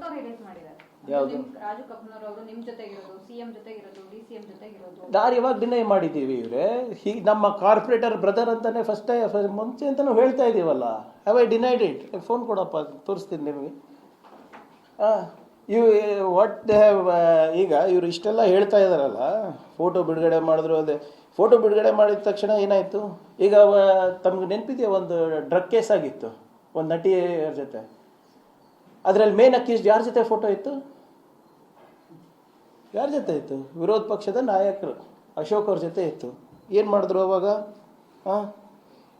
Photo release ಮಾಡಿದ್ದಾರೆ. ಯಾವುದು? ರಾಜು ಕಪ್ನೂರ್ ಅವರು ನಿಮ್ಮ ಜೊತೆಗಿರೋದು, ಸಿಎಂ ಜೊತೆಗಿರೋದು, ಡಿಸಿಎಂ ಜೊತೆಗಿರೋದು. ನಾನು ಇವಾಗ ಡಿನೈ ಮಾಡಿದ್ದೀವಿ ಇವರೇ. ಹೀಗೆ ನಮ್ಮ ಕಾರ್ಪೊರೇಟರ್ ಬ್ರದರ್ ಅಂತಾನೆ ಫಸ್ಟ್ ಮುಂಚೆ ಅಂತ ನಾವು ಹೇಳ್ತಾ ಇದ್ದೀವಲ್ಲ. Have I denied it? Phone ಕೊಡಪ್ಪ, ತೋರಿಸ್ತೀನಿ ನಿಮಗೆ. ಇವು ವಾಟ್ ದೇ ಹ್ಯಾವ್. ಈಗ ಇವರು ಇಷ್ಟೆಲ್ಲ ಹೇಳ್ತಾ ಇದ್ದಾರಲ್ಲ, ಫೋಟೋ ಬಿಡುಗಡೆ ಮಾಡಿದ್ರು. ಅದೇ ಫೋಟೋ ಬಿಡುಗಡೆ ಮಾಡಿದ ತಕ್ಷಣ ಏನಾಯಿತು? ಈಗ ತಮ್ಗೆ ನೆನಪಿದೆಯಾ, ಒಂದು ಡ್ರಗ್ ಕೇಸ್ ಆಗಿತ್ತು ಒಂದು ನಟಿಯರ ಜೊತೆ. ಅದರಲ್ಲಿ ಮೇನ್ ಅಕ್ಯೂಸ್ಡ್ ಯಾರ ಜೊತೆ ಫೋಟೋ ಇತ್ತು? ಯಾರ ಜೊತೆ ಇತ್ತು? ವಿರೋಧ ಪಕ್ಷದ ನಾಯಕರು ಅಶೋಕ್ ಅವ್ರ ಜೊತೆ ಇತ್ತು. ಏನು ಮಾಡಿದ್ರು ಅವಾಗ?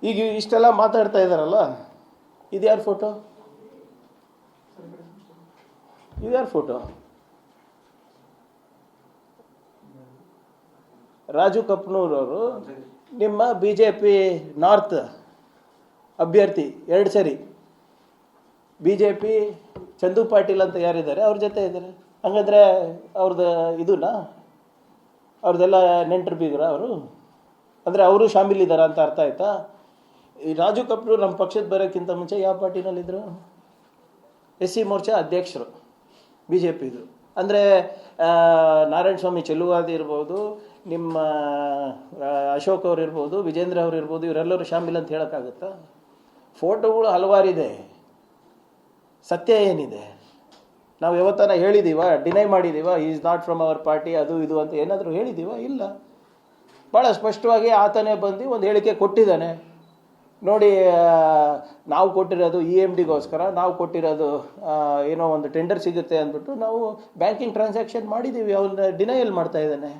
ಈಗ ಇಷ್ಟೆಲ್ಲ ಮಾತಾಡ್ತಾ ಇದ್ದಾರಲ್ಲ, ಇದು ಯಾರ ಫೋಟೋ? ಇದು ಯಾರ ಫೋಟೋ? ರಾಜು ಕಪ್ನೂರ್ ಅವರು ನಿಮ್ಮ BJP ನಾರ್ತ್ ಅಭ್ಯರ್ಥಿ 2 ಸರಿ. BJP ಚಂದು ಪಾಟೀಲ್ ಅಂತ ಯಾರಿದ್ದಾರೆ ಅವ್ರ ಜೊತೆ ಇದ್ದಾರೆ. ಹಂಗಂದ್ರೆ ಅವ್ರದ್ದು ಇದನ್ನ ಅವ್ರದ್ದೆಲ್ಲ ನೆಂಟರು ಬೀಗ್ರ ಅವರು, ಅಂದರೆ ಅವರು ಶಾಮೀಲಿದ್ದಾರೆ ಅಂತ ಅರ್ಥ ಆಯ್ತಾ? ಈ ರಾಜು ಕಪ್ನೂರ್ ನಮ್ಮ ಪಕ್ಷದ ಬರೋಕ್ಕಿಂತ ಮುಂಚೆ ಯಾವ ಪಾರ್ಟಿನಲ್ಲಿದ್ದರು? SC ಮೋರ್ಚಾ ಅಧ್ಯಕ್ಷರು BJPದು. ಅಂದರೆ ನಾರಾಯಣ ಸ್ವಾಮಿ ಚೆಲುವಾದಿ ಇರ್ಬೋದು, ನಿಮ್ಮ ಅಶೋಕ್ ಅವ್ರು ಇರ್ಬೋದು, ವಿಜೇಂದ್ರ ಅವ್ರು ಇರ್ಬೋದು, ಇವರೆಲ್ಲರೂ ಶಾಮೀಲ್ ಅಂತ ಹೇಳೋಕ್ಕಾಗುತ್ತಾ? ಫೋಟೋಗಳು ಹಲವಾರಿದೆ, ಸತ್ಯ ಏನಿದೆ? ನಾವು ಯಾವತ್ತನ ಹೇಳಿದ್ದೀವ? ಡಿನೈ ಮಾಡಿದ್ದೀವ? Is not from our party ಅದು ಇದು ಅಂತ ಏನಾದರೂ ಹೇಳಿದ್ದೀವ? ಇಲ್ಲ. ಭಾಳ ಸ್ಪಷ್ಟವಾಗಿ ಆತನೇ ಬಂದು ಒಂದು ಹೇಳಿಕೆ ಕೊಟ್ಟಿದ್ದಾನೆ. ನೋಡಿ, ನಾವು ಕೊಟ್ಟಿರೋದು EMDಗೋಸ್ಕರ, ನಾವು ಕೊಟ್ಟಿರೋದು ಏನೋ ಒಂದು ಟೆಂಡರ್ ಸಿಗುತ್ತೆ ಅಂದ್ಬಿಟ್ಟು ನಾವು ಬ್ಯಾಂಕಿಂಗ್ ಟ್ರಾನ್ಸಾಕ್ಷನ್ ಮಾಡಿದ್ದೀವಿ. ಅವನ್ನ ಡಿನೈಯಲ್ ಮಾಡ್ತಾ ಇದ್ದಾನೆ.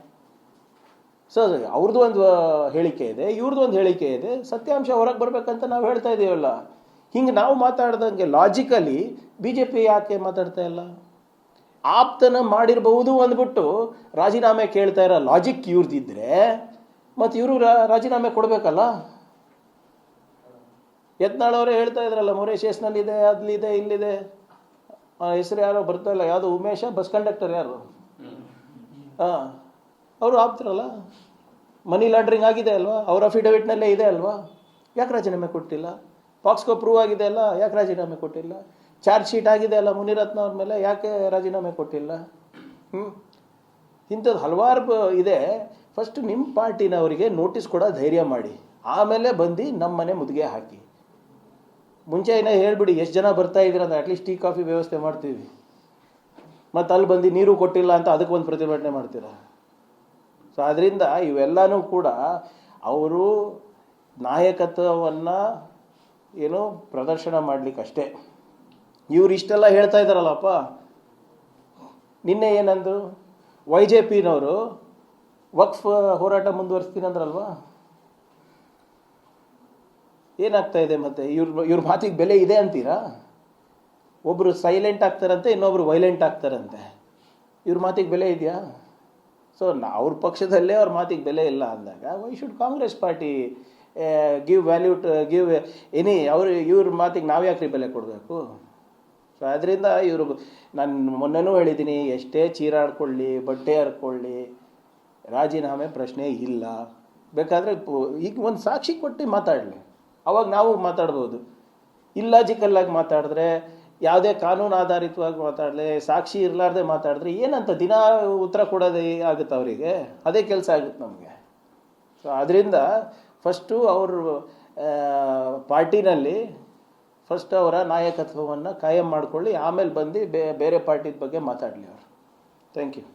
ಸೊ ಅವ್ರದ್ದು ಒಂದು ಹೇಳಿಕೆ ಇದೆ, ಇವ್ರದ್ದು ಒಂದು ಹೇಳಿಕೆ ಇದೆ. ಸತ್ಯಾಂಶ ಹೊರಗೆ ಬರ್ಬೇಕಂತ ನಾವು ಹೇಳ್ತಾ ಇದ್ದೀವಲ್ಲ. ಹಿಂಗೆ ನಾವು ಮಾತಾಡ್ದಂಗೆ ಲಾಜಿಕಲಿ BJP ಯಾಕೆ ಮಾತಾಡ್ತಾ ಇಲ್ಲ? ಆಪ್ತನ ಮಾಡಿರಬಹುದು ಅಂದ್ಬಿಟ್ಟು ರಾಜೀನಾಮೆ ಕೇಳ್ತಾ ಇರೋ ಲಾಜಿಕ್ ಇವ್ರದಿದ್ರೆ ಮತ್ತು ಇವರು ರಾಜೀನಾಮೆ ಕೊಡಬೇಕಲ್ಲ. ಯತ್ನಾಳವರೇ ಹೇಳ್ತಾ ಇದ್ರಲ್ಲ, ಮೊರೇಶಿಯಸ್ನಲ್ಲಿದೆ, ಅಲ್ಲಿದೆ, ಇಲ್ಲಿದೆ. ಹೆಸರು ಯಾರೋ ಬರ್ತಾ ಇಲ್ಲ, ಯಾವುದು ಉಮೇಶ, ಬಸ್ ಕಂಡಕ್ಟರ್ ಯಾರು? ಅವರು ಆಪ್ತರಲ್ಲ. ಮನಿ ಲಾಂಡ್ರಿಂಗ್ ಆಗಿದೆ ಅಲ್ವಾ? ಅವ್ರ ಅಫಿಡವಿಟ್ನಲ್ಲೇ ಇದೆ ಅಲ್ವಾ? ಯಾಕೆ ರಾಜೀನಾಮೆ ಕೊಟ್ಟಿಲ್ಲ? ಪಾಕ್ಸ್ಕೋ ಪ್ರೂವ್ ಆಗಿದೆ ಅಲ್ಲ, ಯಾಕೆ ರಾಜೀನಾಮೆ ಕೊಟ್ಟಿಲ್ಲ? ಚಾರ್ಜ್ ಶೀಟ್ ಆಗಿದೆ ಅಲ್ಲ ಮುನಿರತ್ನ ಅವ್ರ ಮೇಲೆ, ಯಾಕೆ ರಾಜೀನಾಮೆ ಕೊಟ್ಟಿಲ್ಲ? ಇಂಥದ್ದು ಹಲವಾರು ಇದೆ. ಫಸ್ಟ್ ನಿಮ್ಮ ಪಾರ್ಟಿನವರಿಗೆ ನೋಟಿಸ್ ಕೊಡೋ ಧೈರ್ಯ ಮಾಡಿ, ಆಮೇಲೆ ಬಂದು ನಮ್ಮ ಮನೆ ಮುದ್ಗೆ ಹಾಕಿ. ಮುಂಚೆ ಏನೋ ಹೇಳ್ಬಿಡಿ, ಎಷ್ಟು ಜನ ಬರ್ತಾ ಇದ್ದೀರ ಅಂತ, ಅಟ್ಲೀಸ್ಟ್ ಟೀ ಕಾಫಿ ವ್ಯವಸ್ಥೆ ಮಾಡ್ತೀವಿ. ಮತ್ತು ಅಲ್ಲಿ ಬಂದು ನೀರು ಕೊಟ್ಟಿಲ್ಲ ಅಂತ ಅದಕ್ಕೆ ಒಂದು ಪ್ರತಿಭಟನೆ ಮಾಡ್ತೀರಾ? ಸೊ ಅದರಿಂದ ಇವೆಲ್ಲನೂ ಕೂಡ ಅವರು ನಾಯಕತ್ವವನ್ನು ಏನೋ ಪ್ರದರ್ಶನ ಮಾಡಲಿಕ್ಕಷ್ಟೇ. ಇವ್ರು ಇಷ್ಟೆಲ್ಲ ಹೇಳ್ತಾ ಇದ್ದಾರಲ್ಲಪ್ಪ. ನಿನ್ನೆ ಏನಂದ್ರು? YJPನವರು ವಕ್ಫ್ ಹೋರಾಟ ಮುಂದುವರಿಸ್ತೀನಿ ಅಂದ್ರಲ್ವಾ? ಏನಾಗ್ತಾ ಇದೆ ಮತ್ತೆ? ಇವ್ರ ಮಾತಿಗೆ ಬೆಲೆ ಇದೆ ಅಂತೀರಾ? ಒಬ್ಬರು ಸೈಲೆಂಟ್ ಆಗ್ತಾರಂತೆ, ಇನ್ನೊಬ್ರು ವೈಲೆಂಟ್ ಆಗ್ತಾರಂತೆ. ಇವ್ರ ಮಾತಿಗೆ ಬೆಲೆ ಇದೆಯಾ? ಸೊ ಅವ್ರ ಪಕ್ಷದಲ್ಲೇ ಅವ್ರ ಮಾತಿಗೆ ಬೆಲೆ ಇಲ್ಲ ಅಂದಾಗ why should Congress party give value to give any ಇವ್ರ ಮಾತಿಗೆ ನಾವು ಯಾಕ್ರಿ ಬೆಲೆ ಕೊಡಬೇಕು? ಸೊ ಅದರಿಂದ ಇವರು, ನಾನು ಮೊನ್ನೆನೂ ಹೇಳಿದ್ದೀನಿ, ಎಷ್ಟೇ ಚೀರಾಡ್ಕೊಳ್ಳಿ, ಬಟ್ಟೆ ಹರ್ಕೊಳ್ಳಿ, ರಾಜೀನಾಮೆ ಪ್ರಶ್ನೆ ಇಲ್ಲ. ಬೇಕಾದರೆ ಈಗ ಒಂದು ಸಾಕ್ಷಿ ಕೊಟ್ಟು ಮಾತಾಡಲಿ, ಅವಾಗ ನಾವು ಮಾತಾಡ್ಬೋದು. ಇಲ್ಲಾಜಿಕಲ್ಲಾಗಿ ಮಾತಾಡಿದ್ರೆ, ಯಾವುದೇ ಕಾನೂನು ಆಧಾರಿತವಾಗಿ ಮಾತಾಡಲಿ, ಸಾಕ್ಷಿ ಇರಲಾರ್ದೆ ಮಾತಾಡಿದ್ರೆ ಏನಂತ ದಿನ ಉತ್ತರ ಕೊಡೋದೇ ಆಗುತ್ತೆ ಅವರಿಗೆ? ಅದೇ ಕೆಲಸ ಆಗುತ್ತೆ ನಮಗೆ. ಸೊ ಅದರಿಂದ ಫಸ್ಟು ಅವರು ಪಾರ್ಟಿನಲ್ಲಿ ಫಸ್ಟ್ ಅವರ ನಾಯಕತ್ವವನ್ನು ಕಾಯಂ ಮಾಡಿಕೊಳ್ಳಿ, ಆಮೇಲೆ ಬಂದು ಬೇರೆ ಪಾರ್ಟಿ ಬಗ್ಗೆ ಮಾತಾಡಲಿ ಅವರು. Thank you.